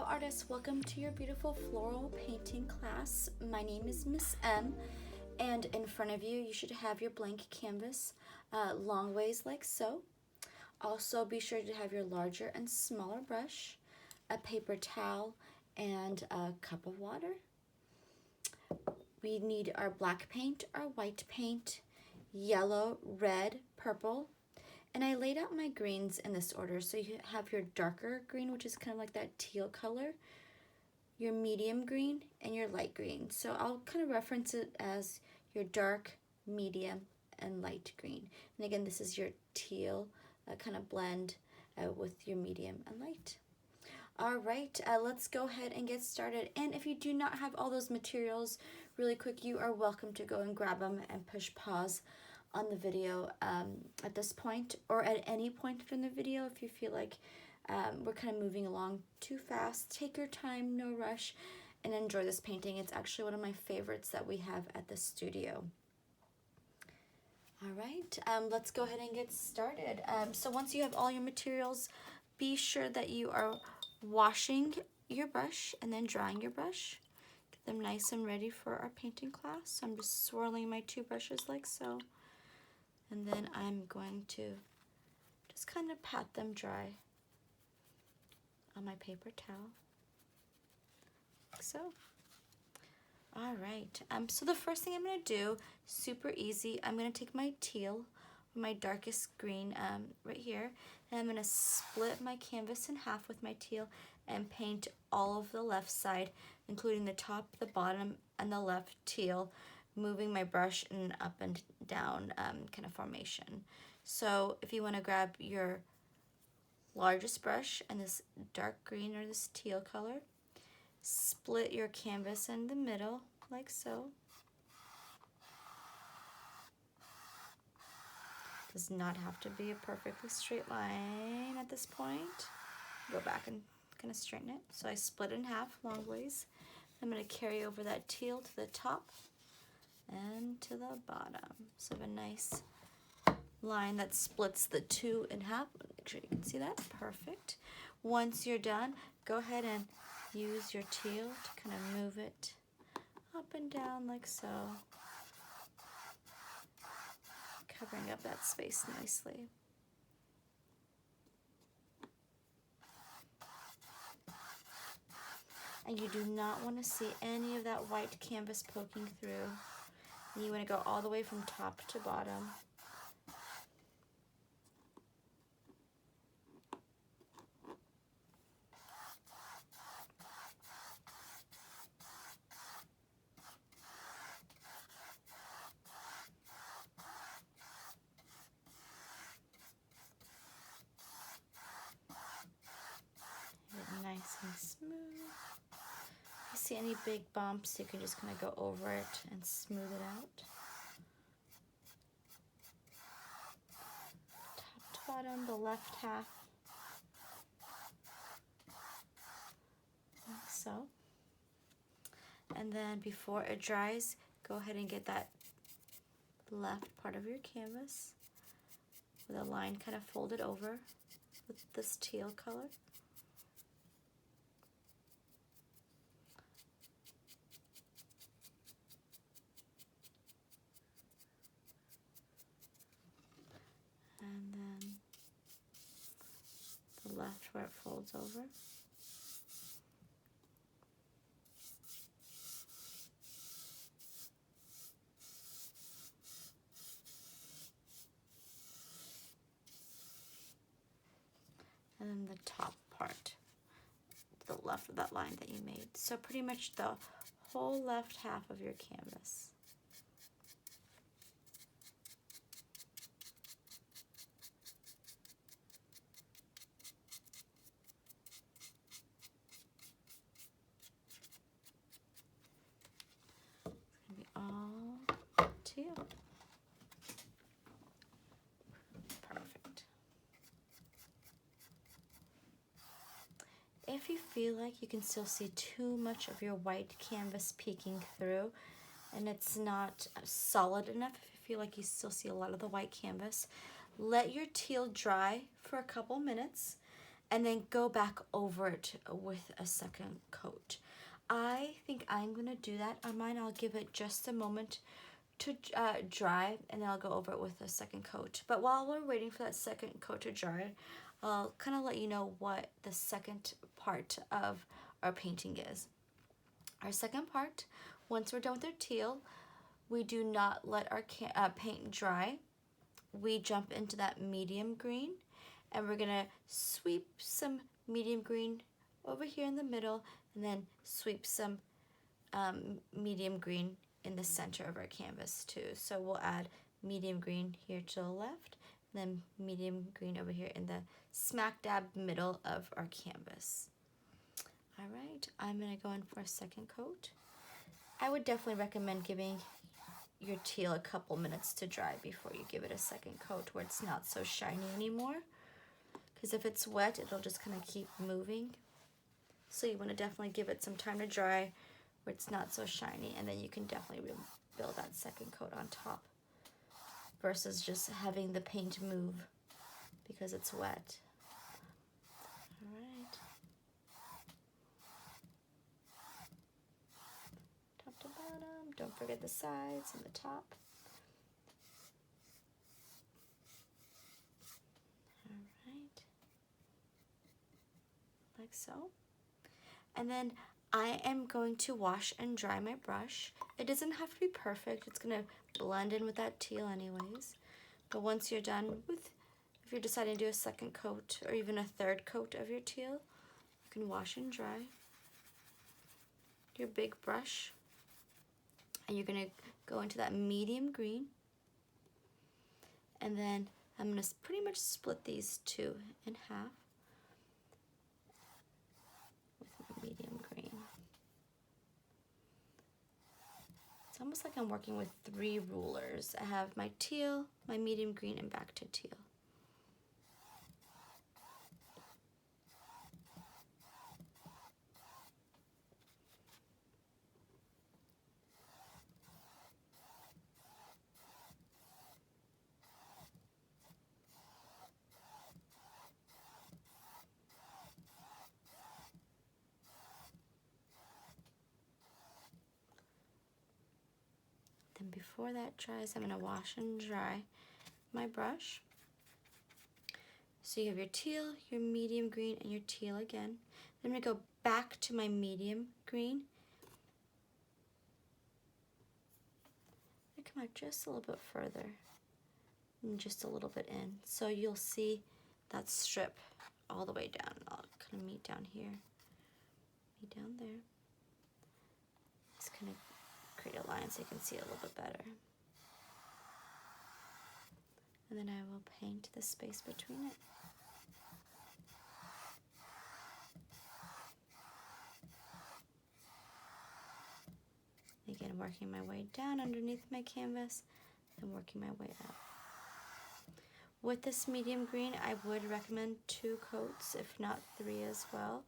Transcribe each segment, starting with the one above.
artists, welcome to your beautiful floral painting class. My name is Miss M, and in front of you, you should have your blank canvas long ways like so. Also, be sure to have your larger and smaller brush, a paper towel, and a cup of water. We need our black paint, our white paint, yellow, red, purple, and I laid out my greens in this order. So you have your darker green, which is kind of like that teal color, your medium green, and your light green. So I'll kind of reference it as your dark, medium, and light green. And again, this is your teal kind of blend with your medium and light. All right, let's go ahead and get started. And if you do not have all those materials really quick, you are welcome to go and grab them and push pause on the video at this point or at any point during the video if you feel like we're kind of moving along too fast. Take your time, no rush, and enjoy this painting. It's actually one of my favorites that we have at the studio. All right, let's go ahead and get started. So once you have all your materials, be sure that you are washing your brush and then drying your brush. Get them nice and ready for our painting class. So I'm just swirling my two brushes like so. And then I'm going to just kind of pat them dry on my paper towel, like so. All right, so the first thing I'm gonna do, super easy, I'm gonna take my teal, my darkest green right here, and I'm gonna split my canvas in half with my teal and paint all of the left side, including the top, the bottom, and the left teal, moving my brush in an up and down kind of formation. So if you want to grab your largest brush and this dark green or this teal color, split your canvas in the middle like so. Does not have to be a perfectly straight line at this point. Go back and kind of straighten it. So I split in half long ways. I'm going to carry over that teal to the top and to the bottom. So have a nice line that splits the two in half. Make sure you can see that. Perfect. Once you're done, go ahead and use your teal to kind of move it up and down like so, covering up that space nicely. And you do not want to see any of that white canvas poking through. And you want to go all the way from top to bottom. Get nice and smooth. If you see any big bumps, you can just kind of go over it and smooth it out. Top to bottom, the left half, like so. And then before it dries, go ahead and get that left part of your canvas with a line kind of folded over with this teal color. And then the left where it folds over. And then the top part, the left of that line that you made. So pretty much the whole left half of your canvas. It's gonna be all teal. Perfect. If you feel like you can still see too much of your white canvas peeking through and it's not solid enough, if you feel like you still see a lot of the white canvas, let your teal dry for a couple minutes and then go back over it with a second coat. I think I'm gonna do that on mine. I'll give it just a moment to dry, and then I'll go over it with a second coat. But while we're waiting for that second coat to dry, I'll kind of let you know what the second part of our painting is. Our second part, once we're done with our teal, we do not let our paint dry. We jump into that medium green, and we're gonna sweep some medium green over here in the middle, and then sweep some medium green in the center of our canvas too. So we'll add medium green here to the left, and then medium green over here in the smack dab middle of our canvas. All right, I'm gonna go in for a second coat. I would definitely recommend giving your teal a couple minutes to dry before you give it a second coat, where it's not so shiny anymore. Because if it's wet, it'll just kind of keep moving. So you want to definitely give it some time to dry where it's not so shiny, and then you can definitely build that second coat on top versus just having the paint move because it's wet. All right. Top to bottom. Don't forget the sides and the top. All right. Like so. And then I am going to wash and dry my brush. It doesn't have to be perfect. It's gonna blend in with that teal anyways. But once you're done with, if you're deciding to do a second coat or even a third coat of your teal, you can wash and dry your big brush. And you're gonna go into that medium green. And then I'm gonna pretty much split these two in half with my medium green. It's almost like I'm working with 3 rulers. I have my teal, my medium green, and back to teal. Then before that dries, I'm gonna wash and dry my brush. So you have your teal, your medium green, and your teal again. Then I'm gonna go back to my medium green. I come out just a little bit further and just a little bit in. So you'll see that strip all the way down. I'll kind of meet down here, meet down there. Just kind of create a line so you can see it a little bit better. And then I will paint the space between it. Again, working my way down underneath my canvas and working my way up. With this medium green, I would recommend 2 coats, if not 3 as well,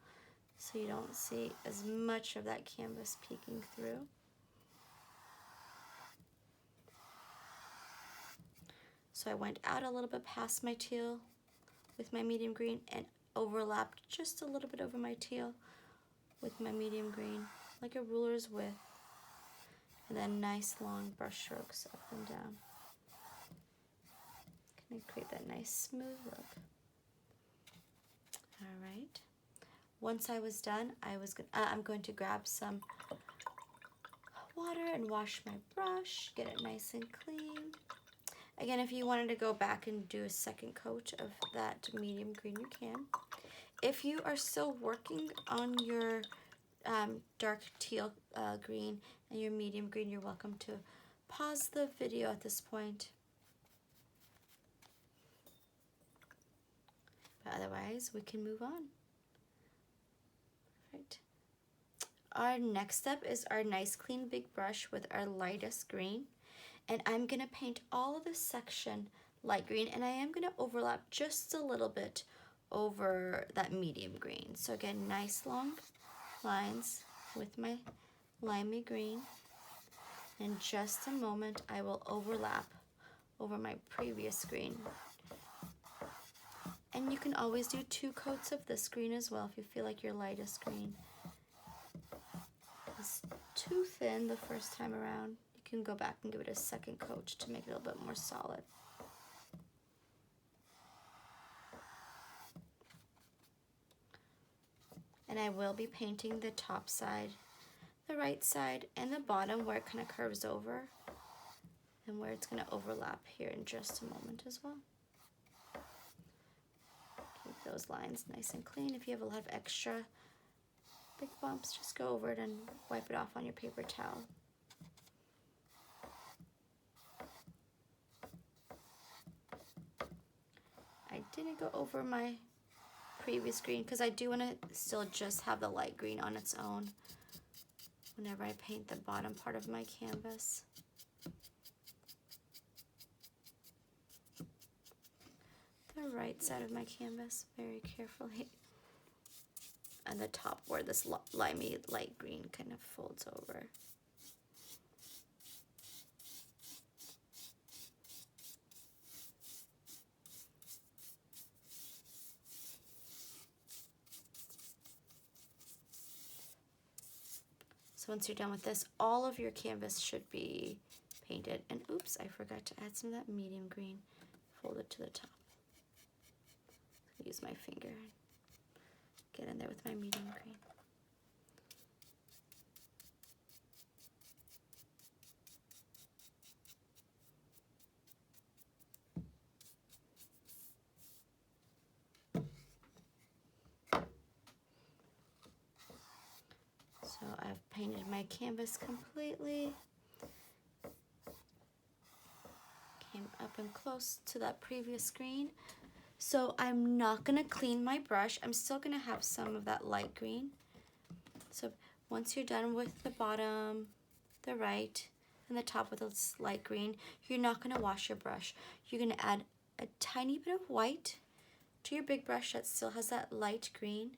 so you don't see as much of that canvas peeking through. So I went out a little bit past my teal with my medium green and overlapped just a little bit over my teal with my medium green, like a ruler's width. And then nice long brush strokes up and down. Kind of create that nice smooth look. All right. Once I was done, I'm going to grab some water and wash my brush, get it nice and clean. Again, if you wanted to go back and do a second coat of that medium green, you can. If you are still working on your dark teal green and your medium green, you're welcome to pause the video at this point. But otherwise, we can move on. Right. Our next step is our nice clean big brush with our lightest green. And I'm gonna paint all of this section light green, and I am gonna overlap just a little bit over that medium green. So again, nice long lines with my limey green. In just a moment, I will overlap over my previous green. And you can always do 2 coats of this green as well if you feel like your lightest green is too thin the first time around. You can go back and give it a second coat to make it a little bit more solid. And I will be painting the top side, the right side, and the bottom where it kind of curves over and where it's going to overlap here in just a moment as well. Keep those lines nice and clean. If you have a lot of extra big bumps, just go over it and wipe it off on your paper towel. I didn't go over my previous green because I do want to still just have the light green on its own whenever I paint the bottom part of my canvas. The right side of my canvas very carefully, and the top where this limey light green kind of folds over. So once you're done with this, all of your canvas should be painted. And oops, I forgot to add some of that medium green. Fold it to the top. Use my finger and get in there with my medium green. So I've painted my canvas completely. Came up and close to that previous green. So I'm not gonna clean my brush. I'm still gonna have some of that light green. So once you're done with the bottom, the right, and the top with this light green, you're not gonna wash your brush. You're gonna add a tiny bit of white to your big brush that still has that light green.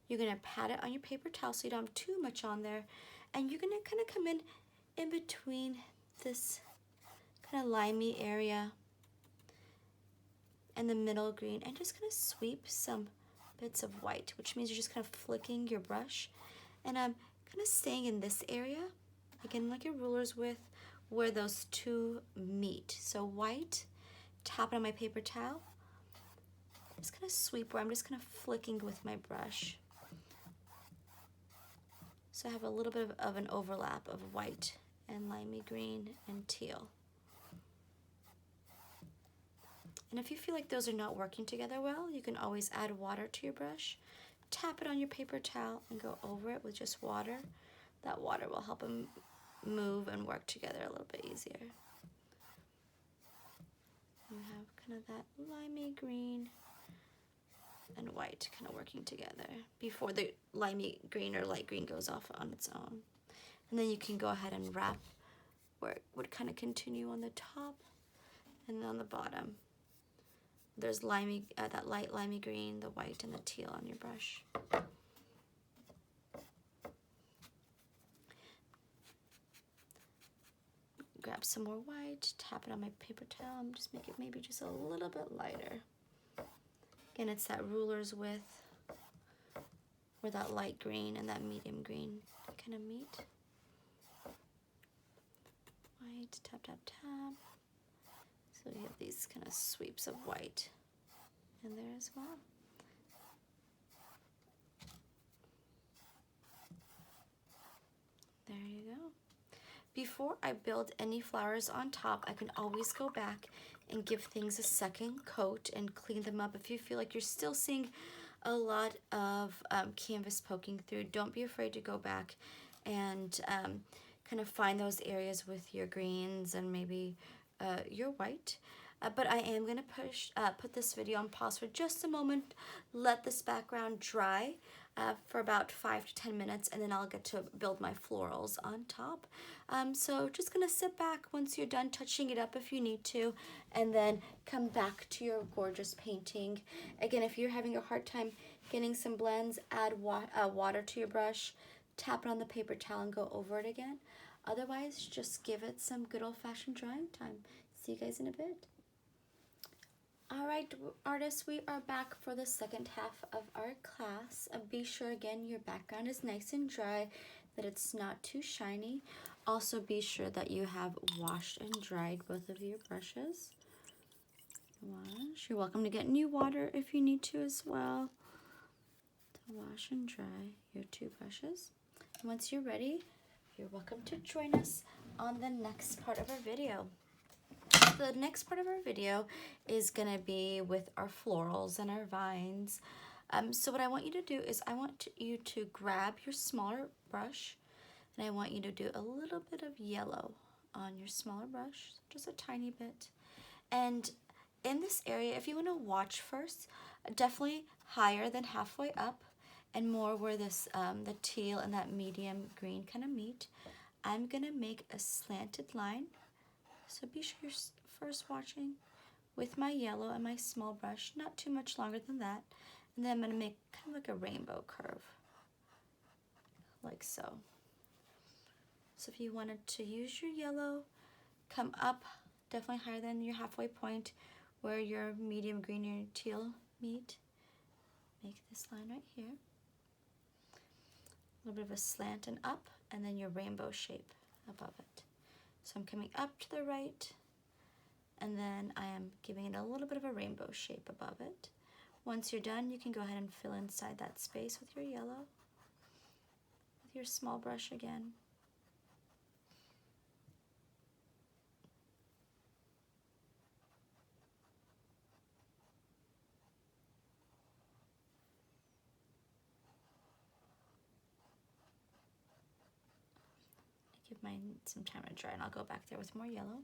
You're gonna pat it on your paper towel so you don't have too much on there. And you're gonna kind of come in between this kind of limey area and the middle green, and just kind of sweep some bits of white, which means you're just kind of flicking your brush. And I'm kind of staying in this area, again, like your ruler's width, where those two meet. So white, tap it on my paper towel. Just kind of sweep where I'm just kind of flicking with my brush. So I have a little bit of an overlap of white and limey green and teal. And if you feel like those are not working together well, you can always add water to your brush. Tap it on your paper towel and go over it with just water. That water will help them move and work together a little bit easier. You have kind of that limey green and white kind of working together before the limey green or light green goes off on its own. And then you can go ahead and wrap where it would kind of continue on the top and on the bottom. There's limey, that light limey green, the white, and the teal on your brush. Grab some more white, tap it on my paper towel, and just make it maybe just a little bit lighter. Again, it's that ruler's width where that light green and that medium green kind of meet. White, tap, tap, tap. So you have these kind of sweeps of white in there as well. There you go. Before I build any flowers on top, I can always go back and give things a second coat and clean them up. If you feel like you're still seeing a lot of canvas poking through, don't be afraid to go back and kind of find those areas with your greens and maybe your white. But I am going to put this video on pause for just a moment, let this background dry for about 5 to 10 minutes, and then I'll get to build my florals on top. So just going to sit back once you're done touching it up if you need to, and then come back to your gorgeous painting. Again, if you're having a hard time getting some blends, add water to your brush, tap it on the paper towel and go over it again. Otherwise, just give it some good old-fashioned drying time. See you guys in a bit. All right, artists, we are back for the second half of our class. Be sure again your background is nice and dry, that it's not too shiny. Also be sure that you have washed and dried both of your brushes. Wash. You're welcome to get new water if you need to as well. To wash and dry your two brushes. And once you're ready, you're welcome to join us on the next part of our video. The next part of our video is going to be with our florals and our vines. So what I want you to do is I want you to grab your smaller brush, and I want you to do a little bit of yellow on your smaller brush, just a tiny bit. And in this area, if you want to watch first, definitely higher than halfway up and more where this the teal and that medium green kind of meet. I'm going to make a slanted line. So be sure you're first watching with my yellow and my small brush, not too much longer than that. And then I'm going to make kind of like a rainbow curve, like so. So if you wanted to use your yellow, come up definitely higher than your halfway point where your medium green and your teal meet. Make this line right here. A little bit of a slant and up, and then your rainbow shape above it. So I'm coming up to the right, and then I am giving it a little bit of a rainbow shape above it. Once you're done, you can go ahead and fill inside that space with your yellow, with your small brush again. Give mine some time to dry, and I'll go back there with more yellow.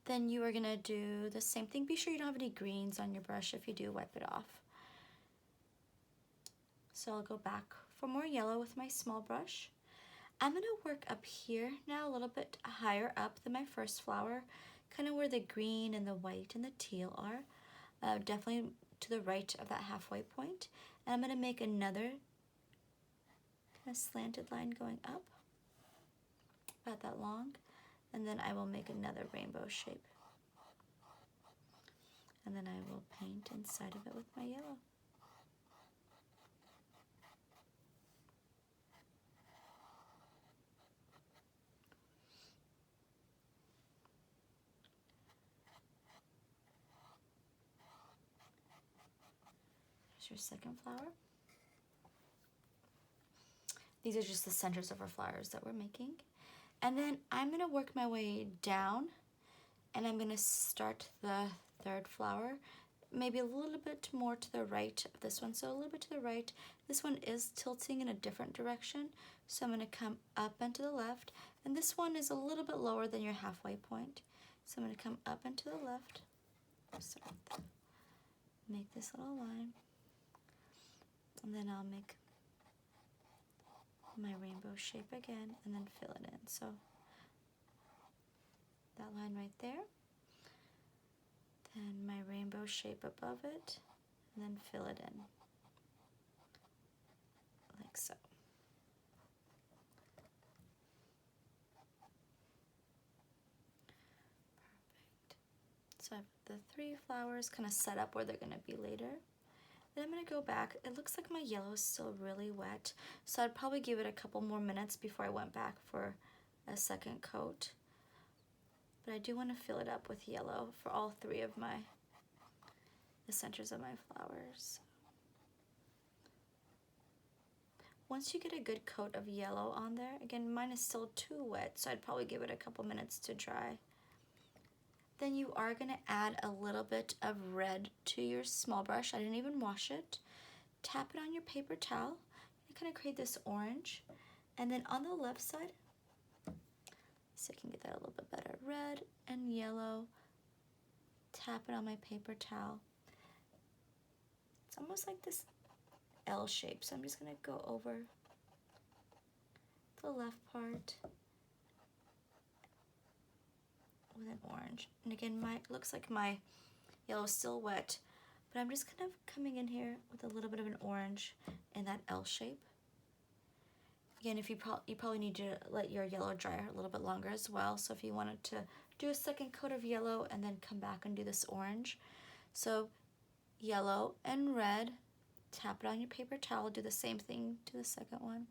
Then you are going to do the same thing. Be sure you don't have any greens on your brush. If you do, wipe it off. So I'll go back for more yellow with my small brush. I'm going to work up here now, a little bit higher up than my first flower, kind of where the green and the white and the teal are, definitely to the right of that halfway point. And I'm going to make another kind of slanted line going up, about that long, and then I will make another rainbow shape. And then I will paint inside of it with my yellow. There's your second flower. These are just the centers of our flowers that we're making. And then I'm going to work my way down, and I'm going to start the third flower, maybe a little bit more to the right of this one. So a little bit to the right. This one is tilting in a different direction, so I'm going to come up and to the left. And this one is a little bit lower than your halfway point, so I'm going to come up and to the left. Make this little line, and then I'll make my rainbow shape again, and then fill it in. So that line right there, then my rainbow shape above it, and then fill it in, like so. Perfect. So I have the three flowers kind of set up where they're going to be later. Then I'm going to go back. It looks like my yellow is still really wet, so I'd probably give it a couple more minutes before I went back for a second coat. But I do want to fill it up with yellow for all three of the centers of my flowers. Once you get a good coat of yellow on there, again, mine is still too wet, so I'd probably give it a couple minutes to dry. Then you are going to add a little bit of red to your small brush. I didn't even wash it. Tap it on your paper towel. You kind of create this orange. And then on the left side, so I can get that a little bit better, red and yellow. Tap it on my paper towel. It's almost like this L shape, so I'm just going to go over the left part with an orange. And again, looks like my yellow is still wet, but I'm just kind of coming in here with a little bit of an orange in that L shape. Again, if you probably need to let your yellow dry a little bit longer as well. So if you wanted to do a second coat of yellow and then come back and do this orange. So yellow and red, tap it on your paper towel, do the same thing to the second one.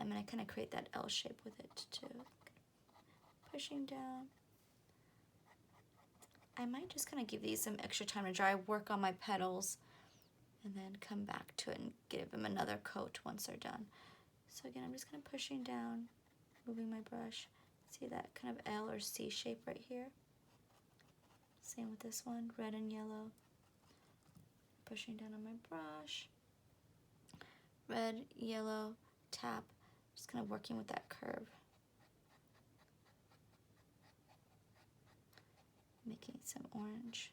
I'm going to kind of create that L shape with it too. Pushing down. I might just kind of give these some extra time to dry, work on my petals, and then come back to it and give them another coat once they're done. So again, I'm just kind of pushing down, moving my brush. See that kind of L or C shape right here? Same with this one, red and yellow. Pushing down on my brush. Red, yellow, tap. Just kind of working with that curve. Making some orange.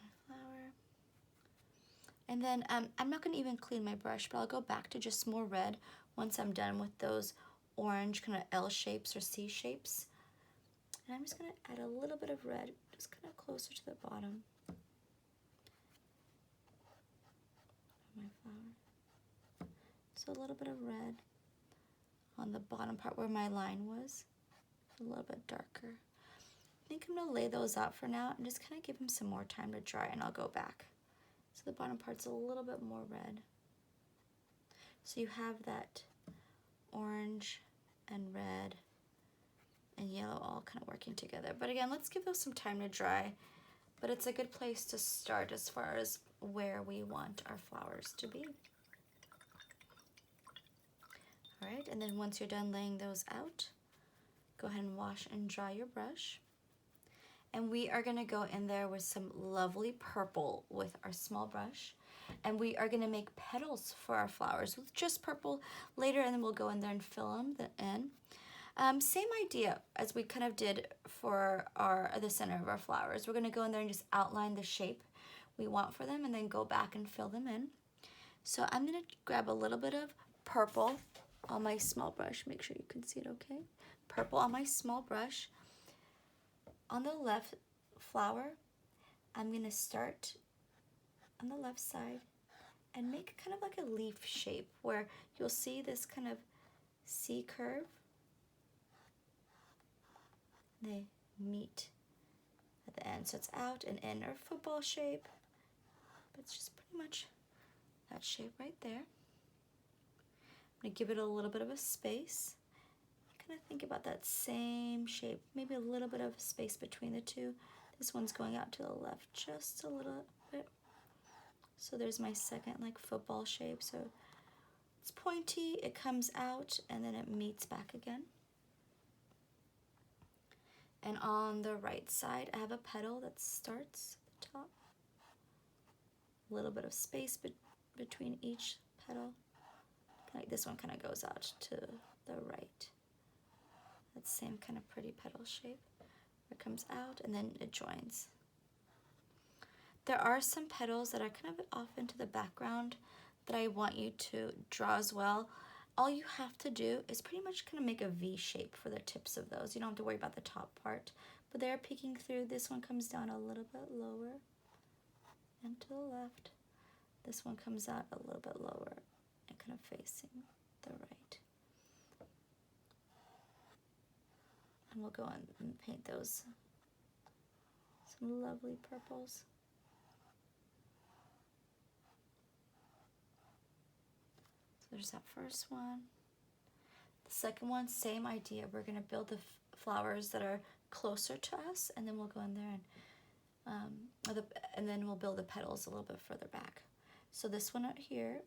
My flower. And then I'm not going to even clean my brush, but I'll go back to just more red once I'm done with those orange kind of L shapes or C shapes. And I'm just going to add a little bit of red, just kind of closer to the bottom of my flower. So a little bit of red on the bottom part where my line was, a little bit darker. I think I'm going to lay those out for now and just kind of give them some more time to dry, and I'll go back. So the bottom part's a little bit more red. So you have that orange and red and yellow all kind of working together. But again, let's give those some time to dry. But it's a good place to start as far as where we want our flowers to be. All right, and then once you're done laying those out, go ahead and wash and dry your brush. And we are gonna go in there with some lovely purple with our small brush. And we are gonna make petals for our flowers with just purple later, and then we'll go in there and fill them in. Same idea as we kind of did for the center of our flowers. We're gonna go in there and just outline the shape we want for them and then go back and fill them in. So I'm gonna grab a little bit of purple on my small brush. Make sure you can see it okay. Purple on my small brush. On the left flower, I'm gonna start on the left side and make kind of like a leaf shape where you'll see this kind of C curve. They meet at the end, so it's out and in, or football shape, but it's just pretty much that shape right there. I'm gonna give it a little bit of a space. Kind of think about that same shape, maybe a little bit of space between the two. This one's going out to the left just a little bit. So there's my second like football shape. So it's pointy, it comes out, and then it meets back again. And on the right side, I have a petal that starts at the top. A little bit of space between each petal. Like this one kind of goes out to the right. That same kind of pretty petal shape. It comes out and then it joins. There are some petals that are kind of off into the background that I want you to draw as well. All you have to do is pretty much kind of make a V shape for the tips of those. You don't have to worry about the top part, but they're peeking through. This one comes down a little bit lower and to the left. This one comes out a little bit lower and kind of facing the right. And we'll go on and paint those some lovely purples. So there's that first one. The second one, same idea. We're going to build the flowers that are closer to us, and then we'll go in there and then we'll build the petals a little bit further back. So this one out here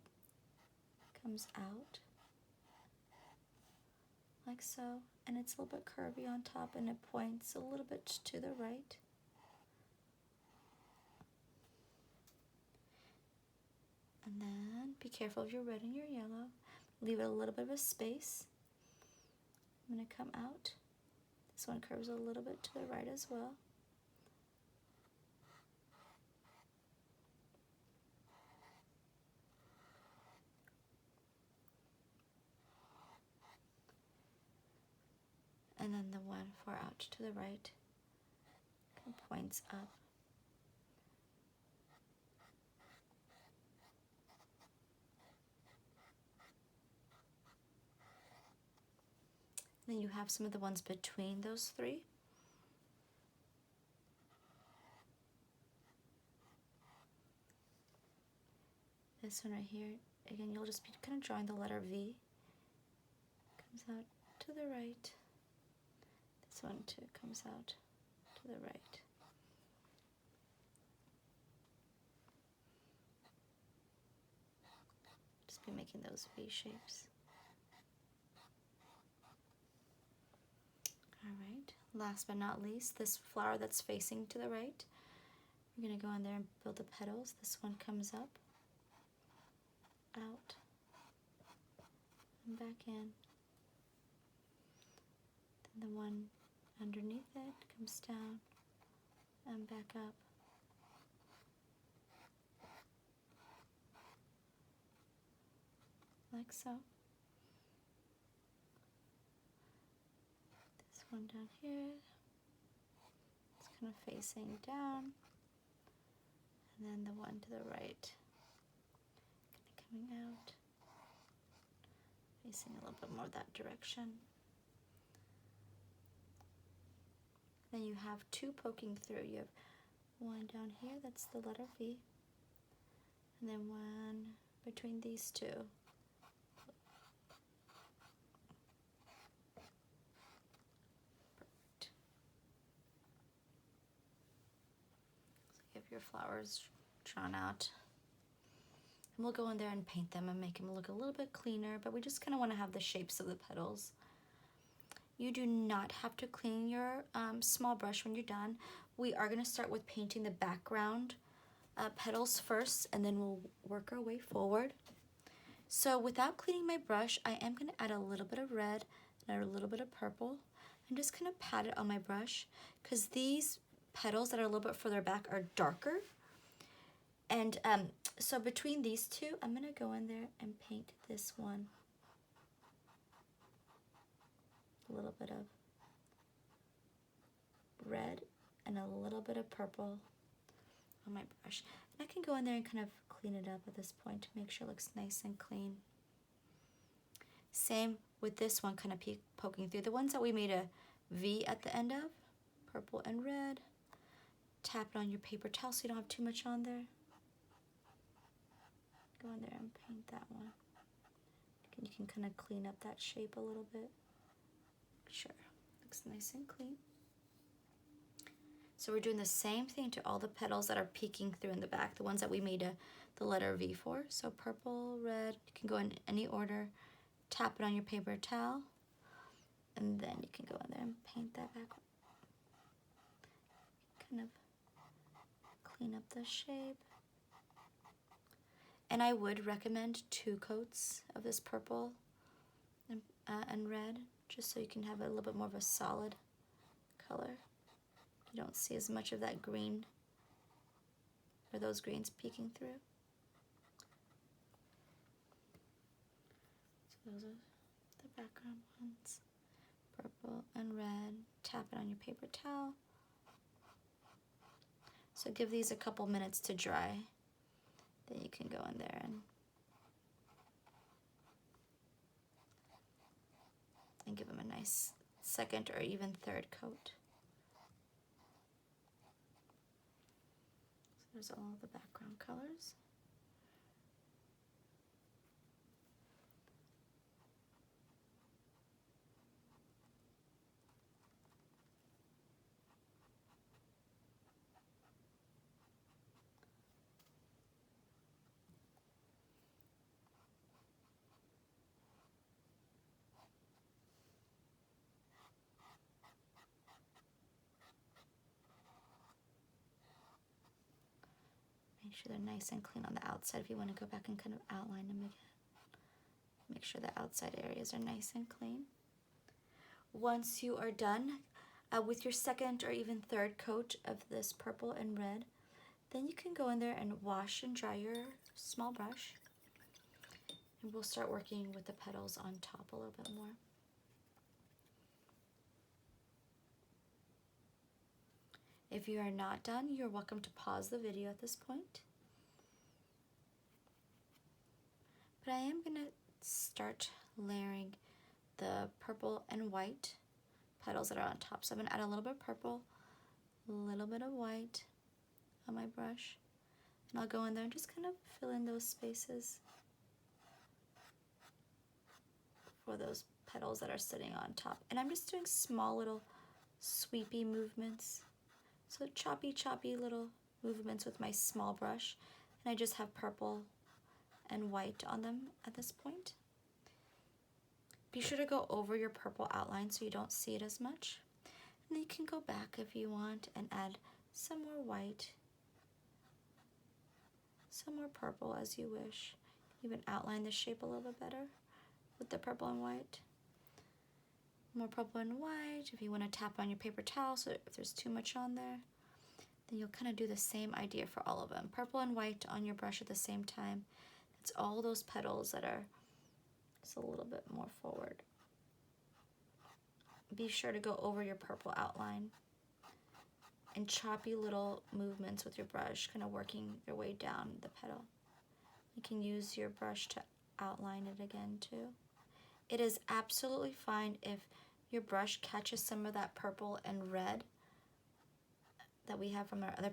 comes out like so, and it's a little bit curvy on top, and it points a little bit to the right. And then be careful of your red and your yellow. Leave it a little bit of a space. I'm going to come out. This one curves a little bit to the right as well. And then the one far out to the right kind of points up. And then you have some of the ones between those three. This one right here, again, you'll just be kind of drawing the letter V. Comes out to the right. This one too comes out to the right. Just be making those V shapes. All right, last but not least, this flower that's facing to the right, we're gonna go in there and build the petals. This one comes up, out, and back in. Then the one underneath it comes down and back up. Like so. This one down here, it's kind of facing down. And then the one to the right, kind of coming out, facing a little bit more that direction. Then you have two poking through. You have one down here, that's the letter V, and then one between these two. Perfect. So you have your flowers drawn out. And we'll go in there and paint them and make them look a little bit cleaner, but we just kind of want to have the shapes of the petals. You do not have to clean your small brush when you're done. We are going to start with painting the background petals first, and then we'll work our way forward. So without cleaning my brush, I am going to add a little bit of red and a little bit of purple. I'm just going to pat it on my brush because these petals that are a little bit further back are darker. And so between these two, I'm going to go in there and paint this one. A little bit of red and a little bit of purple on my brush. And I can go in there and kind of clean it up at this point to make sure it looks nice and clean. Same with this one, kind of poking through. The ones that we made a V at the end of, purple and red. Tap it on your paper towel so you don't have too much on there. Go in there and paint that one. You can kind of clean up that shape a little bit. Sure, looks nice and clean. So we're doing the same thing to all the petals that are peeking through in the back, the ones that we made the letter V for. So purple, red, you can go in any order. Tap it on your paper towel, and then you can go in there and paint that back. Kind of clean up the shape. And I would recommend 2 coats of this purple and red, just so you can have a little bit more of a solid color. You don't see as much of that green or those greens peeking through. So those are the background ones. Purple and red. Tap it on your paper towel. So give these a couple minutes to dry. Then you can go in there and give them a nice second or even third coat. So there's all the background colors. Make sure they're nice and clean on the outside if you want to go back and kind of outline them again. Make sure the outside areas are nice and clean. Once you are done with your second or even third coat of this purple and red, then you can go in there and wash and dry your small brush. And we'll start working with the petals on top a little bit more. If you are not done, you're welcome to pause the video at this point. But I am going to start layering the purple and white petals that are on top. So I'm gonna add a little bit of purple, a little bit of white on my brush, and I'll go in there and just kind of fill in those spaces for those petals that are sitting on top. And I'm just doing small little sweepy movements. So choppy little movements with my small brush. And I just have purple and white on them at this point. Be sure to go over your purple outline so you don't see it as much. And then you can go back if you want and add some more white, some more purple as you wish. Even outline the shape a little bit better with the purple and white. More purple and white. If you want to tap on your paper towel, so if there's too much on there, then you'll kind of do the same idea for all of them. Purple and white on your brush at the same time. It's all those petals that are just a little bit more forward. Be sure to go over your purple outline and choppy little movements with your brush, kind of working your way down the petal. You can use your brush to outline it again too. It is absolutely fine if your brush catches some of that purple and red that we have from our other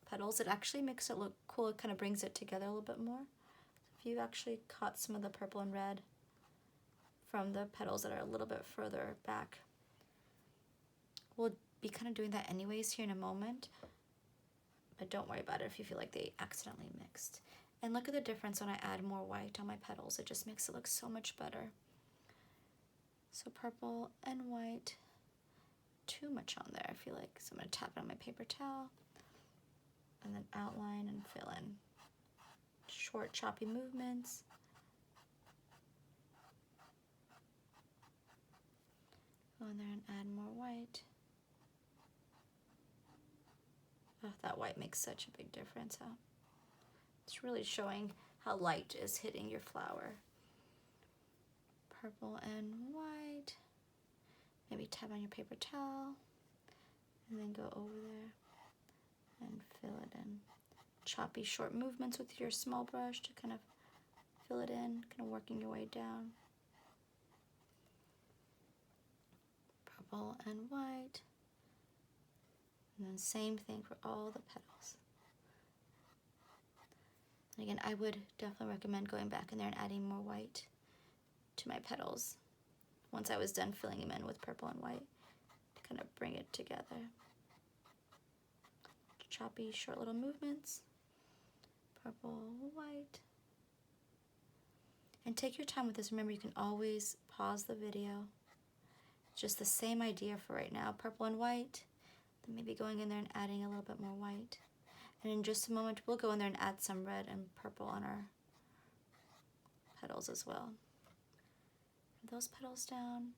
petals. It actually makes it look cool. It kind of brings it together a little bit more. If you actually caught some of the purple and red from the petals that are a little bit further back, we'll be kind of doing that anyways here in a moment, but don't worry about it if you feel like they accidentally mixed. And look at the difference when I add more white on my petals. It just makes it look so much better. So purple and white, too much on there I feel like, so I'm going to tap it on my paper towel and then outline and fill in. Short choppy movements. Go in there and add more white. Oh, that white makes such a big difference, huh? It's really showing how light is hitting your flower. Purple and white. Maybe tap on your paper towel and then go over there and fill it in. Choppy short movements with your small brush to kind of fill it in, kind of working your way down. Purple and white. And then same thing for all the petals. And again, I would definitely recommend going back in there and adding more white to my petals once I was done filling them in with purple and white to kind of bring it together. Choppy short little movements. Purple, white. And take your time with this. Remember, you can always pause the video. Just the same idea for right now. Purple and white. Then maybe going in there and adding a little bit more white. And in just a moment, we'll go in there and add some red and purple on our petals as well. Those petals down,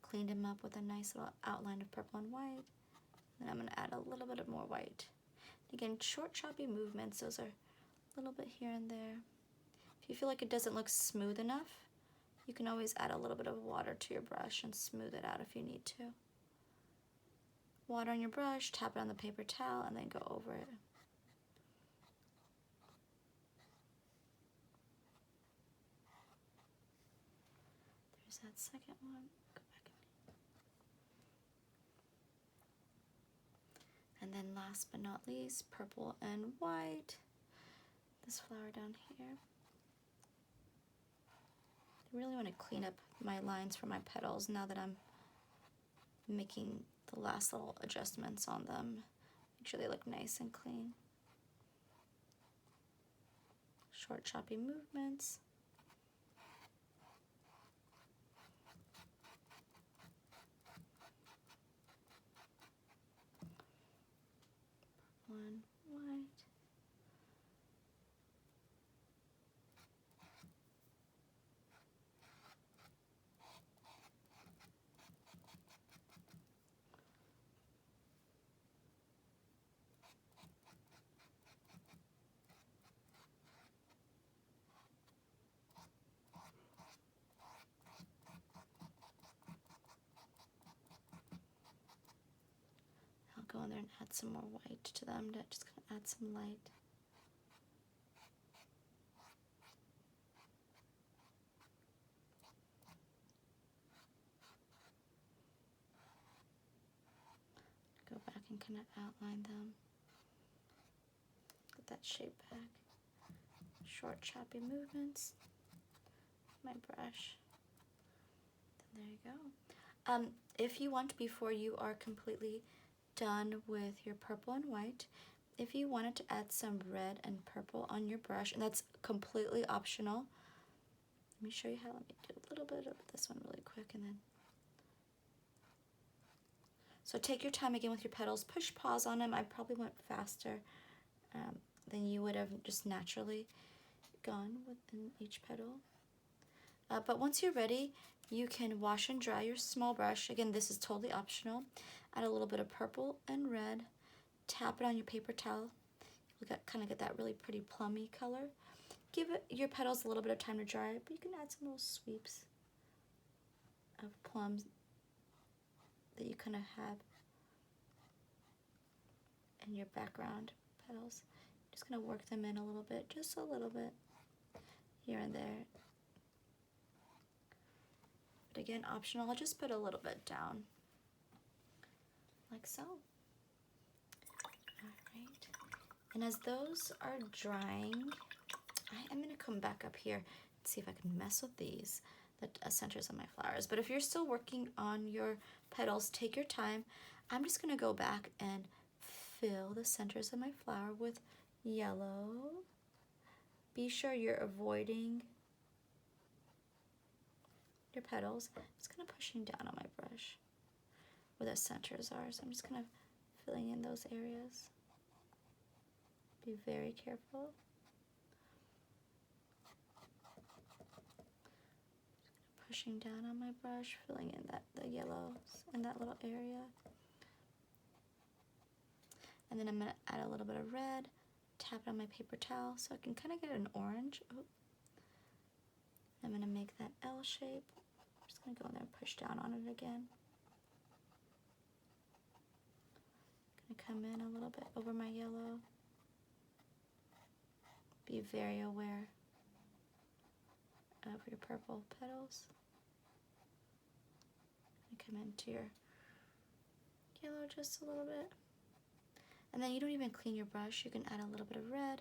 cleaned them up with a nice little outline of purple and white. Then I'm going to add a little bit of more white. Again, short choppy movements. Those are a little bit here and there. If you feel like it doesn't look smooth enough, you can always add a little bit of water to your brush and smooth it out if you need to. Water on your brush, tap it on the paper towel, and then go over it. There's that second one. Go back in. And then last but not least, purple and white. This flower down here. I really want to clean up my lines for my petals now that I'm making the last little adjustments on them. Make sure they look nice and clean. Short choppy movements. Purple and white. I'll go in there and add some more white to them to just kind of add some light. kind of outline them. Get that shape back. Short, choppy movements. My brush. Then there you go. If you want, before you are completely done with your purple and white, if you wanted to add some red and purple on your brush, and that's completely optional. Let me show you how. Let me do a little bit of this one really quick, and then. So take your time again with your petals. Push pause on them. I probably went faster than you would have just naturally gone within each petal. But once you're ready, you can wash and dry your small brush. Again, this is totally optional. Add a little bit of purple and red. Tap it on your paper towel. You'll kind of get that really pretty plummy color. Give your petals a little bit of time to dry, but you can add some little sweeps of plums that you kind of have in your background petals. Just gonna work them in a little bit, just a little bit here and there. But again, optional. I'll just put a little bit down, like so. All right. And as those are drying, I am gonna come back up here and see if I can mess with these, the centers of my flowers. But if you're still working on your petals, take your time. I'm just gonna go back and fill the centers of my flower with yellow. Be sure you're avoiding your petals. I'm just kind of pushing down on my brush where the centers are. So I'm just kind of filling in those areas. Be very careful. Pushing down on my brush, filling in the yellows in that little area. And then I'm going to add a little bit of red, tap it on my paper towel so I can kind of get an orange. Oh. I'm going to make that L shape. I'm just going to go in there and push down on it again. Going to come in a little bit over my yellow. Be very aware of your purple petals. Come into your yellow just a little bit. And then you don't even clean your brush. You can add a little bit of red,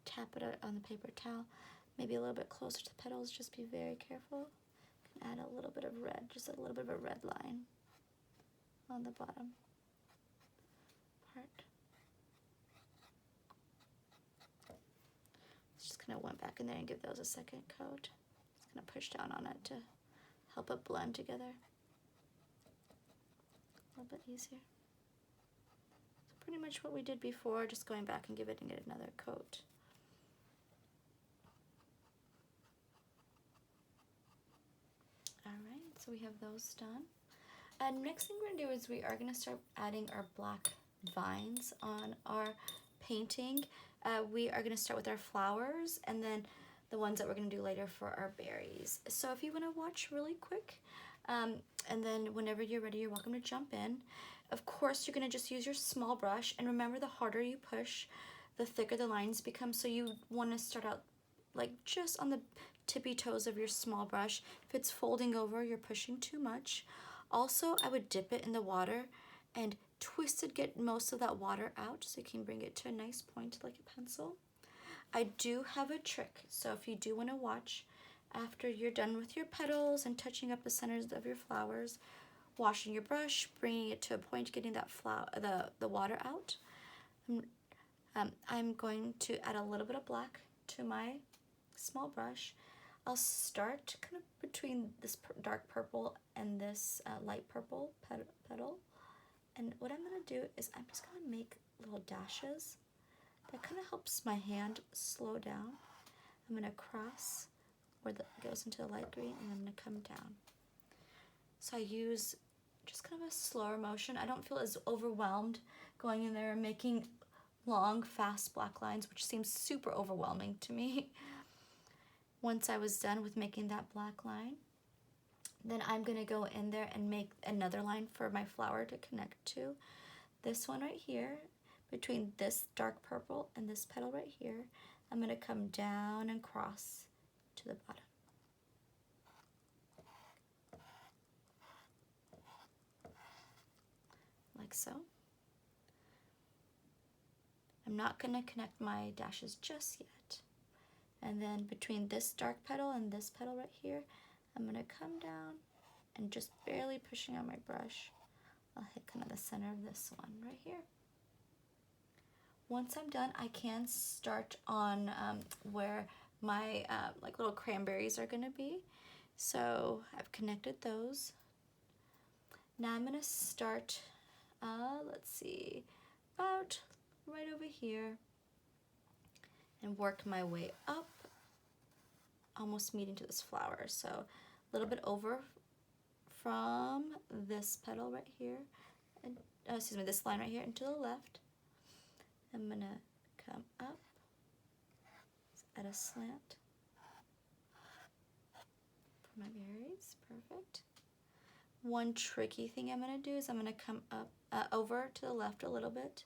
tap it on the paper towel, maybe a little bit closer to the petals. Just be very careful. You can add a little bit of red, just a little bit of a red line on the bottom part. Just kind of went back in there and give those a second coat. Just kind of push down on it to help it blend together. A little bit easier. So pretty much what we did before, just going back and get another coat. All right, so we have those done. And next thing we're gonna do is we are gonna start adding our black vines on our painting. We are gonna start with our flowers and then the ones that we're gonna do later for our berries. So if you wanna watch really quick, and then whenever you're ready, you're welcome to jump in. Of course, you're gonna just use your small brush, and remember, the harder you push, the thicker the lines become. So you wanna start out like just on the tippy toes of your small brush. If it's folding over, you're pushing too much. Also, I would dip it in the water and twist it, get most of that water out so you can bring it to a nice point like a pencil. I do have a trick, so if you do wanna watch, after you're done with your petals and touching up the centers of your flowers, washing your brush, bringing it to a point, getting that the water out, I'm going to add a little bit of black to my small brush. I'll start kind of between this dark purple and this light purple petal. And what I'm going to do is I'm just going to make little dashes. That kind of helps my hand slow down. I'm going to cross where it goes into the light green, and I'm going to come down. So I use just kind of a slower motion. I don't feel as overwhelmed going in there and making long, fast black lines, which seems super overwhelming to me. Once I was done with making that black line, then I'm going to go in there and make another line for my flower to connect to. This one right here, between this dark purple and this petal right here, I'm going to come down and cross to the bottom. Like so. I'm not going to connect my dashes just yet. And then between this dark petal and this petal right here, I'm going to come down and just barely pushing on my brush, I'll hit kind of the center of this one right here. Once I'm done, I can start on where my like little cranberries are going to be. So I've connected those. Now I'm going to start, let's see, about right over here and work my way up, almost meeting to this flower. So a little bit over from this petal right here, and excuse me, this line right here, and to the left. I'm going to come up at a slant for my berries. Perfect. One tricky thing I'm going to do is I'm going to come up over to the left a little bit,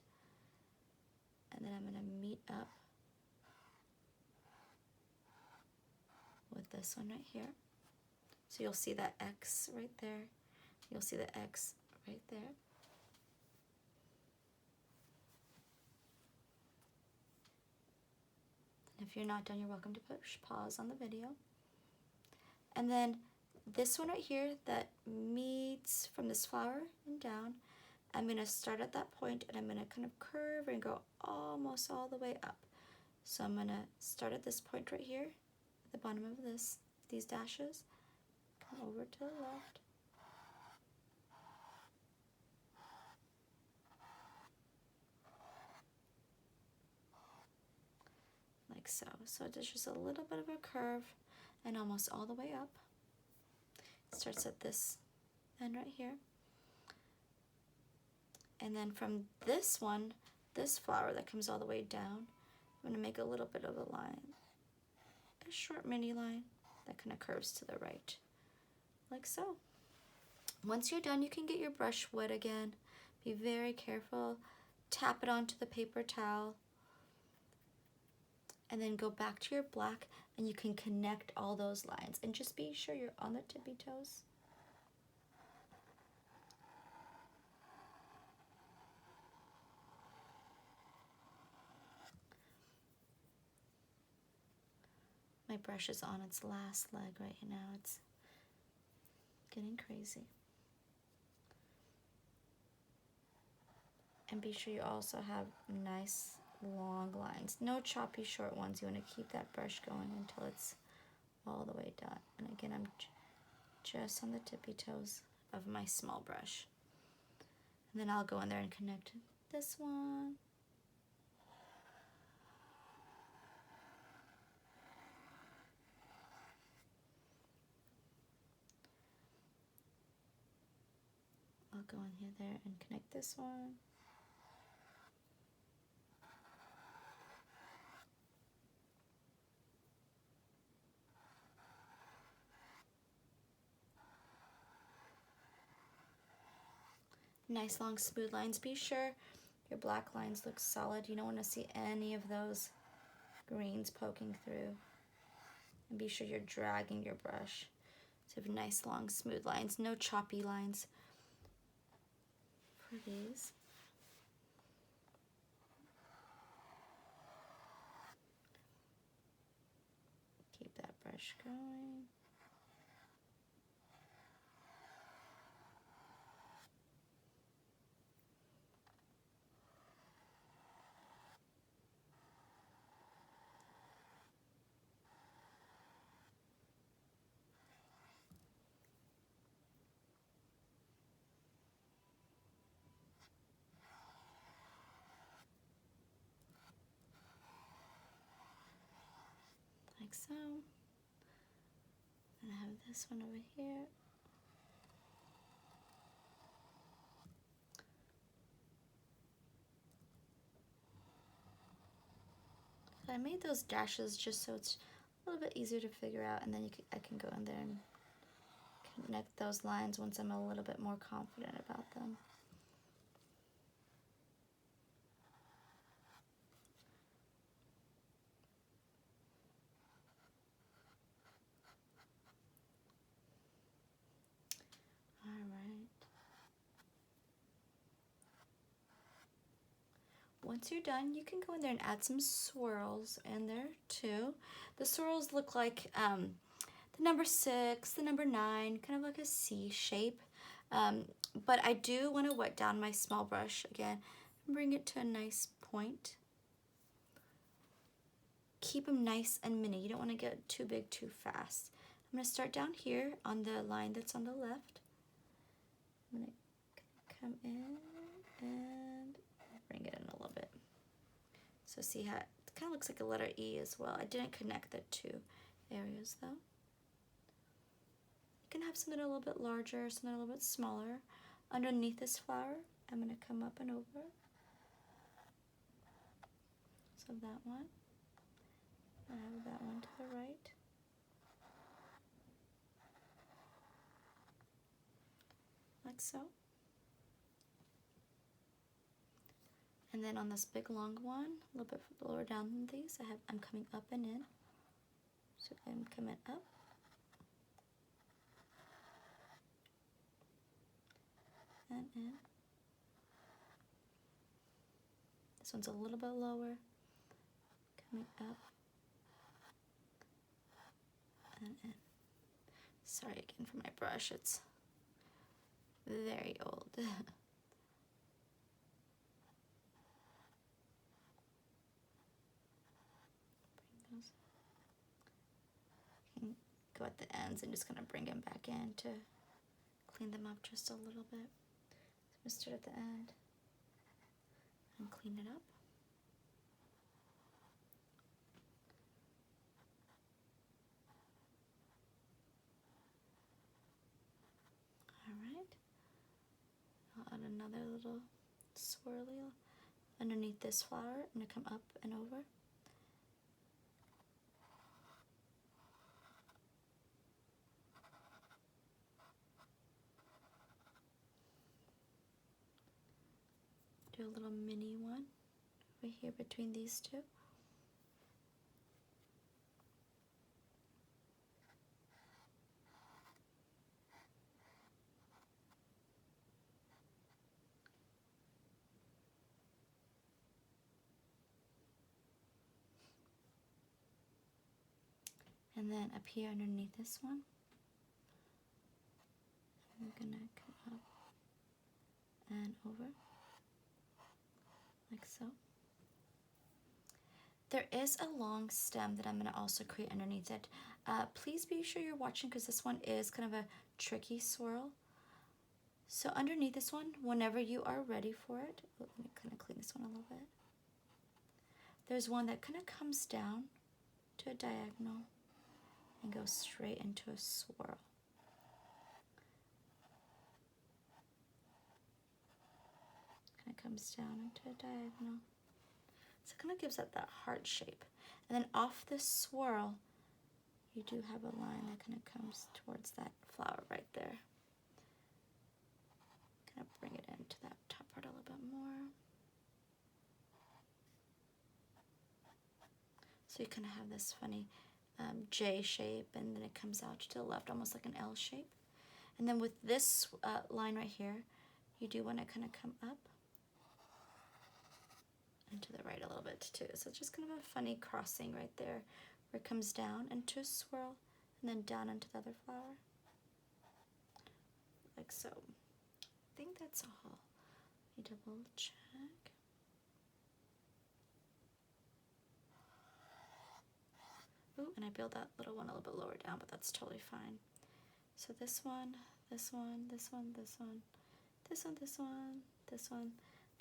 and then I'm going to meet up with this one right here. So you'll see that X right there. You'll see the X right there. If you're not done, you're welcome to push pause on the video. And then this one right here that meets from this flower and down, I'm going to start at that point and I'm going to kind of curve and go almost all the way up. So I'm going to start at this point right here, at the bottom of these dashes, come over to the left, like so. So there's just a little bit of a curve and almost all the way up. It starts at this end right here. And then from this one, this flower that comes all the way down, I'm going to make a little bit of a line, a short mini line that kind of curves to the right, like so. Once you're done, you can get your brush wet again. Be very careful. Tap it onto the paper towel. And then go back to your black and you can connect all those lines. And just be sure you're on the tippy toes. My brush is on its last leg right now. It's getting crazy. And be sure you also have nice long lines. No choppy short ones. You want to keep that brush going until it's all the way done. And again, I'm just on the tippy toes of my small brush. And then I'll go in there and connect this one. I'll go in here there and connect this one. Nice long smooth lines. Be sure your black lines look solid. You don't want to see any of those greens poking through. And be sure you're dragging your brush. So have nice long smooth lines, no choppy lines for these. Keep that brush going. Like so. And I have this one over here. So I made those dashes just so it's a little bit easier to figure out, and then I can go in there and connect those lines once I'm a little bit more confident about them. once you're done, you can go in there and add some swirls in there too. The swirls look like the number 6, the number 9, kind of like a C shape. But I do want to wet down my small brush again and bring it to a nice point. Keep them nice and mini. You don't want to get too big too fast. I'm going to start down here on the line that's on the left. I'm going to come in and bring it in a little bit. So see how it kind of looks like a letter E as well. I didn't connect the two areas though. You can have something a little bit larger, something a little bit smaller. Underneath this flower, I'm going to come up and over. So that one. I have that one to the right. Like so. And then on this big long one, a little bit lower down than these, I'm coming up and in. So I'm coming up. And in. This one's a little bit lower. Coming up. And in. Sorry again for my brush, it's very old. Go at the ends and just kind of bring them back in to clean them up just a little bit. So I'm going to start at the end and clean it up. Alright. I'll add another little swirly underneath this flower. I'm going to come up and over. Do a little mini one over here between these two. And then up here underneath this one, I'm gonna come up and over, like so. There is a long stem that I'm gonna also create underneath it. Please be sure you're watching because this one is kind of a tricky swirl. So underneath this one, whenever you are ready for it, let me kind of clean this one a little bit. There's one that kind of comes down to a diagonal and goes straight into a swirl. Kind of comes down into a diagonal. So it kind of gives it that heart shape. And then off this swirl, you do have a line that kind of comes towards that flower right there. Kind of bring it into that top part a little bit more. So you kind of have this funny J shape, and then it comes out to the left, almost like an L shape. And then with this line right here, you do want to kind of come up and to the right a little bit too. So it's just kind of a funny crossing right there, where it comes down into a swirl and then down into the other flower, like so. I think that's all. Let me double check. Ooh, and I build that little one a little bit lower down, but that's totally fine. So this one, this one, this one, this one, this one, this one, this one.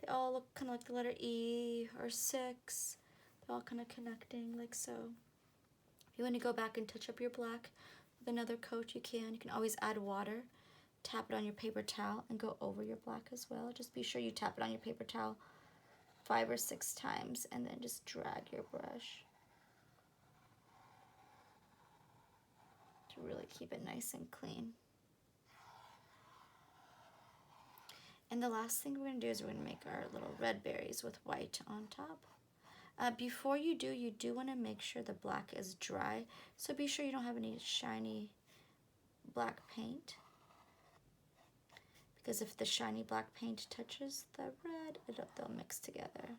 They all look kind of like the letter E or 6. They're all kind of connecting like so. If you want to go back and touch up your black with another coat, you can. You can always add water, tap it on your paper towel, and go over your black as well. Just be sure you tap it on your paper towel 5 or 6 times, and then just drag your brush to really keep it nice and clean. And the last thing we're going to do is we're going to make our little red berries with white on top. Before you do want to make sure the black is dry. So be sure you don't have any shiny black paint. Because if the shiny black paint touches the red, they'll mix together.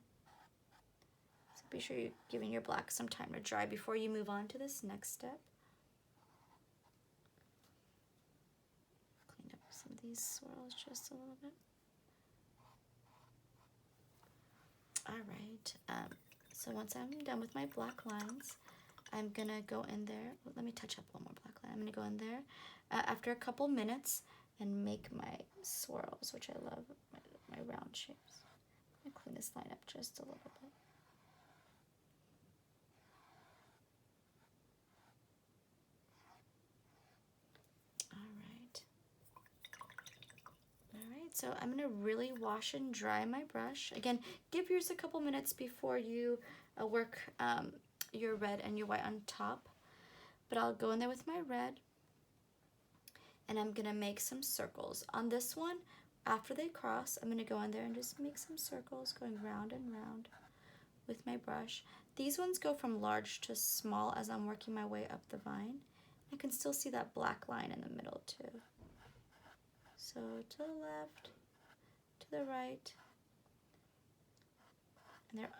Be sure you're giving your black some time to dry before you move on to this next step. Clean up some of these swirls just a little bit. All right, so once I'm done with my black lines, I'm gonna go in there. Let me touch up one more black line. I'm gonna go in there after a couple minutes and make my swirls, which I love, my round shapes. I'm gonna clean this line up just a little bit. Alright, so I'm going to really wash and dry my brush. Again, give yours a couple minutes before you work your red and your white on top. But I'll go in there with my red, and I'm going to make some circles. On this one, after they cross, I'm going to go in there and just make some circles going round and round with my brush. These ones go from large to small as I'm working my way up the vine. I can still see that black line in the middle too. So to the left, to the right, and they're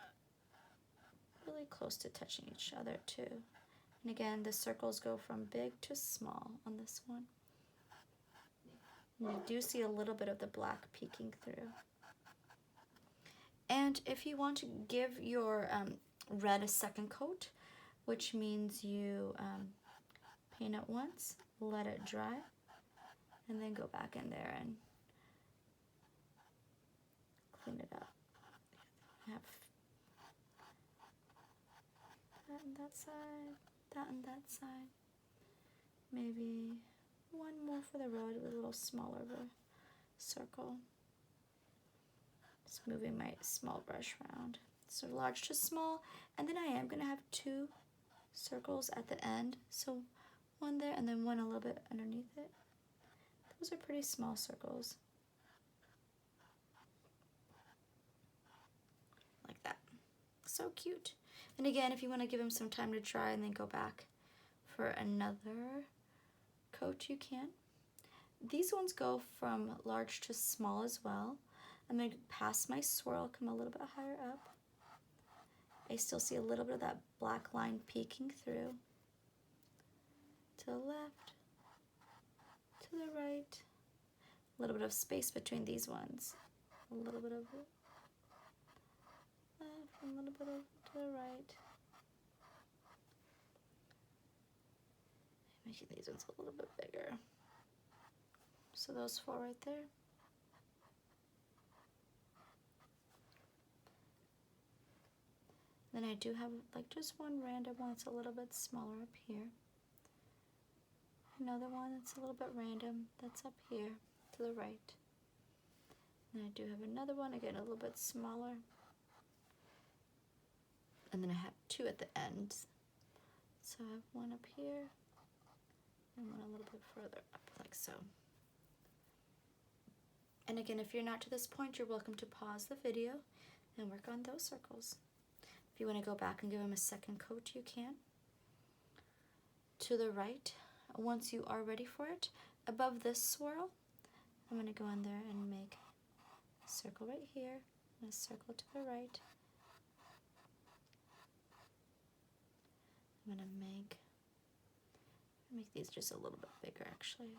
really close to touching each other too. And again, the circles go from big to small on this one. And you do see a little bit of the black peeking through. And if you want to give your red a second coat, which means you paint it once, let it dry, and then go back in there and clean it up. Have that and that side, that and that side. Maybe one more for the road with a little smaller of a circle. Just moving my small brush around. So large to small, and then I am going to have two circles at the end. So one there and then one a little bit underneath it. Those are pretty small circles. Like that. So cute. And again, if you want to give them some time to dry and then go back for another coat, you can. These ones go from large to small as well. I'm going to pass my swirl, come a little bit higher up. I still see a little bit of that black line peeking through. To the left, to the right. A little bit of space between these ones. A little bit of left, a little bit of to the right. Making these ones a little bit bigger. So those four right there. Then I do have like just one random one that's a little bit smaller up here. Another one that's a little bit random that's up here to the right. And I do have another one, again a little bit smaller. And then I have two at the end. So I have one up here and one a little bit further up, like so. And again, if you're not to this point, you're welcome to pause the video and work on those circles. If you want to go back and give them a second coat, you can. To the right, once you are ready for it, above this swirl, I'm going to go in there and make a circle right here and a circle to the right. I'm going to make these just a little bit bigger actually.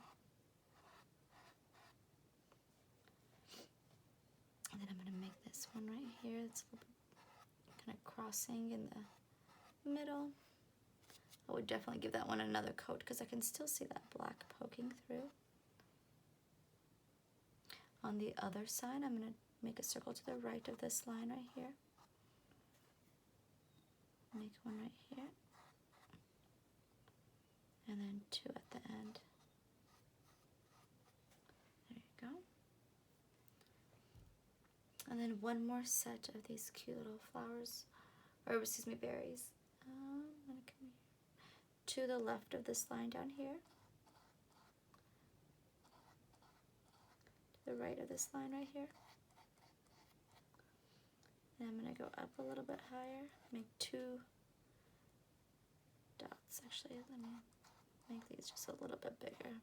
And then I'm going to make this one right here. It's a little bit kind of crossing in the middle. I would definitely give that one another coat because I can still see that black poking through. On the other side, I'm going to make a circle to the right of this line right here. Make one right here. And then two at the end. There you go. And then one more set of these cute little flowers, or excuse me, berries. I'm gonna come to the left of this line down here. To the right of this line right here. And I'm gonna go up a little bit higher, make two dots. Actually, let me make these just a little bit bigger.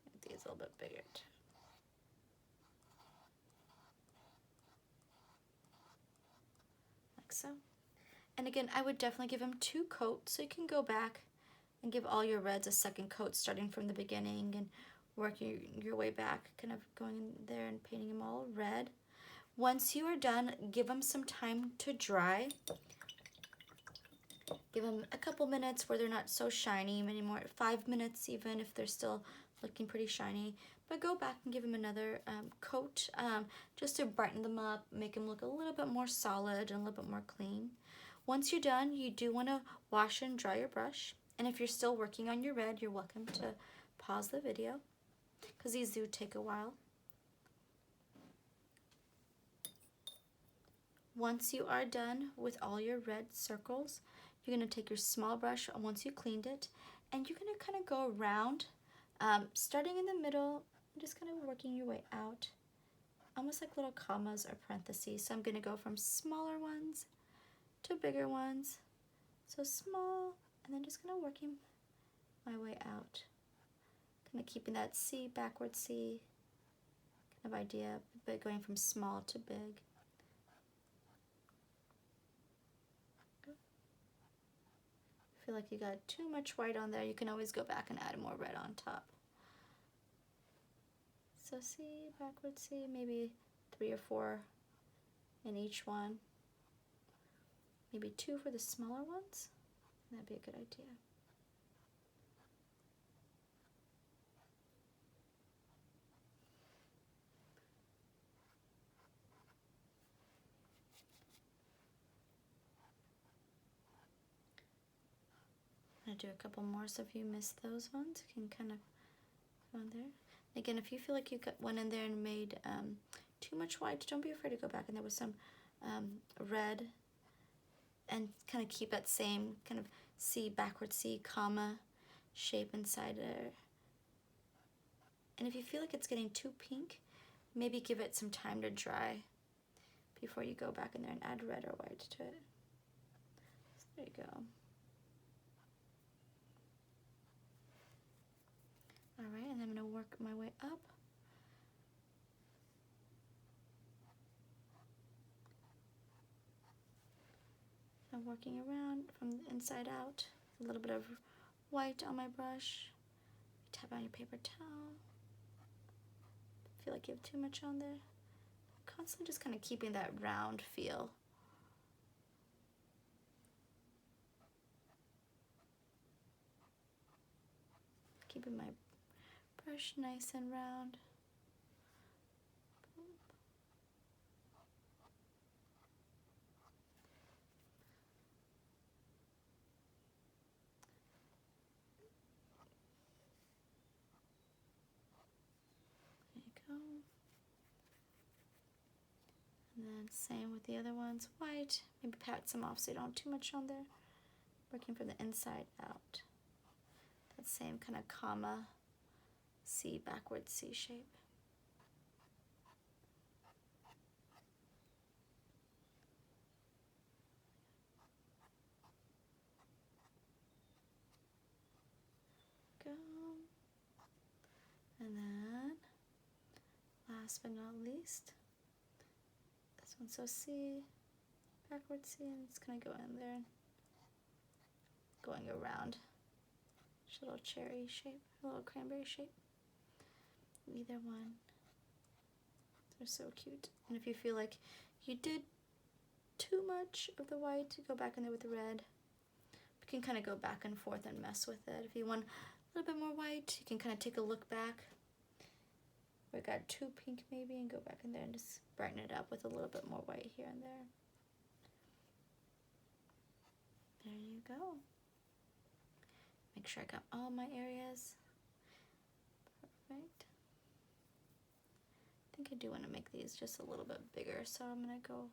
Make these a little bit bigger too. so. And again, I would definitely give them 2 coats, so you can go back and give all your reds a second coat starting from the beginning and working your way back, kind of going in there and painting them all red. Once you are done, give them some time to dry. Give them a couple minutes where they're not so shiny anymore, 5 minutes even if they're still looking pretty shiny. But go back and give them another coat just to brighten them up, make them look a little bit more solid and a little bit more clean. Once you're done, you do want to wash and dry your brush. And if you're still working on your red, you're welcome to pause the video because these do take a while. Once you are done with all your red circles, you're going to take your small brush once you cleaned it, and you're going to kind of go around, starting in the middle, just kind of working your way out, almost like little commas or parentheses. So I'm going to go from smaller ones to bigger ones. So small, and then just kind of working my way out. Kind of keeping that C, backward C kind of idea, but going from small to big. Feel like you got too much white on there, you can always go back and add more red on top. So C, backward C, maybe 3 or 4 in each one. Maybe 2 for the smaller ones. That'd be a good idea. I'm going to do a couple more, so if you missed those ones, you can kind of go in there. Again, if you feel like you went in there and made too much white, don't be afraid to go back in there with some red and kind of keep that same kind of C, backward C, comma shape inside there. And if you feel like it's getting too pink, maybe give it some time to dry before you go back in there and add red or white to it. So there you go. Alright, and I'm going to work my way up. I'm working around from the inside out. A little bit of white on my brush. Tap on your paper towel. Feel like you have too much on there. Constantly just kind of keeping that round feel. Keeping my brush nice and round. There you go. And then same with the other ones, white. Maybe pat some off so you don't have too much on there. Working from the inside out. That same kind of comma C, backward C shape. Go. And then, last but not least, this one. So C, backward C, and it's gonna go in there, going around. Just a little cherry shape, a little cranberry shape. Either one. They're so cute. And if you feel like you did too much of the white, go back in there with the red. You can kind of go back and forth and mess with it. If you want a little bit more white, you can kind of take a look back. We got too pink maybe, and go back in there and just brighten it up with a little bit more white here and there. There you go. Make sure I got all my areas. Perfect. I think I do want to make these just a little bit bigger, so I'm going to go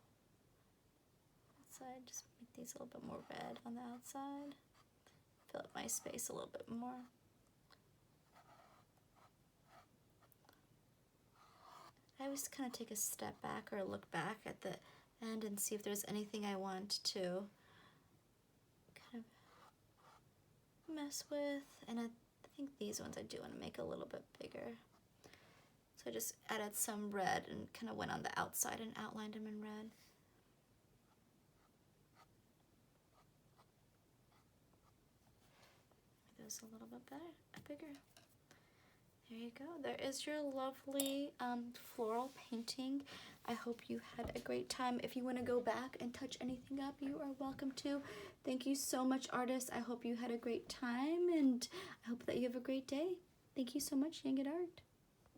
outside, just make these a little bit more red on the outside. Fill up my space a little bit more. I always kind of take a step back or look back at the end and see if there's anything I want to kind of mess with. And I think these ones I do want to make a little bit bigger. So I just added some red and kind of went on the outside and outlined them in red. nose a little bit bigger. There you go. There is your lovely floral painting. I hope you had a great time. If you want to go back and touch anything up, you are welcome to. Thank you so much, artists. I hope you had a great time, and I hope that you have a great day. Thank you so much, Young at Art.